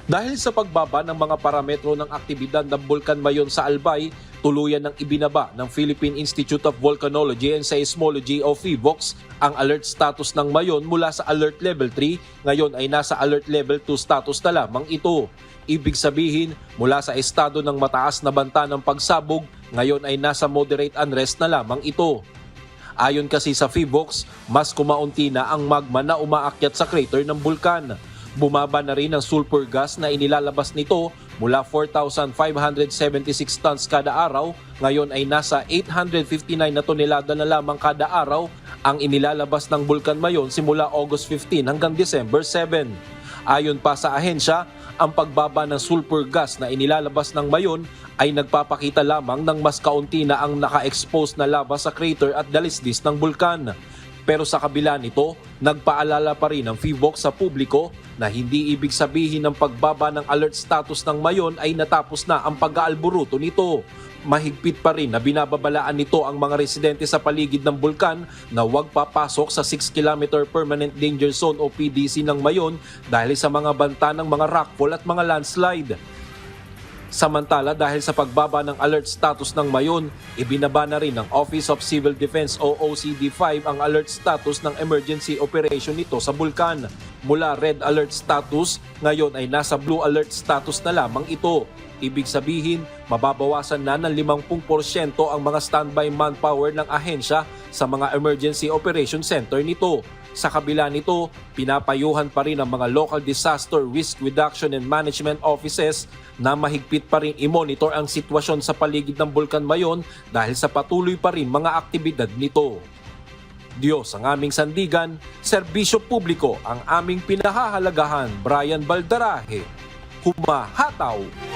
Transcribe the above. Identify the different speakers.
Speaker 1: Dahil sa pagbaba ng mga parametro ng aktibidad ng Bulkan Mayon sa Albay, tuluyan ng ibinaba ng Philippine Institute of Volcanology and Seismology o PHIVOLCS ang alert status ng Mayon mula sa Alert Level 3, ngayon ay nasa Alert Level 2 status na lamang ito. Ibig sabihin, mula sa estado ng mataas na banta ng pagsabog, ngayon ay nasa moderate unrest na lamang ito. Ayon kasi sa PHIVOLCS, mas kumaunti na ang magma na umaakyat sa crater ng bulkan. Bumaba na rin ang sulfur gas na inilalabas nito mula 4,576 tons kada araw, ngayon ay nasa 859 na tonelada na lamang kada araw ang inilalabas ng Bulkan Mayon simula August 15 hanggang December 7. Ayon pa sa ahensya, ang pagbaba ng sulfur gas na inilalabas ng Mayon ay nagpapakita lamang ng mas kaunti na ang naka-expose na lava sa crater at dalisdis ng bulkan. Pero sa kabila nito, nagpaalala pa rin ang PHIVOLCS sa publiko na hindi ibig sabihin ng pagbaba ng alert status ng Mayon ay natapos na ang pag-aalburuto nito. Mahigpit pa rin na binababalaan nito ang mga residente sa paligid ng bulkan na huwag papasok sa 6 km Permanent Danger Zone o PDZ ng Mayon dahil sa mga banta ng mga rockfall at mga landslide. Samantala, dahil sa pagbaba ng alert status ng Mayon, ibinaba na rin ng Office of Civil Defense o OCD-5 ang alert status ng emergency operation nito sa bulkan. Mula red alert status, ngayon ay nasa blue alert status na lamang ito. Ibig sabihin, mababawasan na ng 50% ang mga standby manpower ng ahensya sa mga emergency operation center nito. Sa kabila nito, pinapayuhan pa rin ang mga local disaster risk reduction and management offices na mahigpit pa rin i-monitor ang sitwasyon sa paligid ng Bulkan Mayon dahil sa patuloy pa rin mga aktibidad nito. Diyos ang aming sandigan, serbisyo publiko ang aming pinahahalagahan. Brian Baldarahe, humahataw!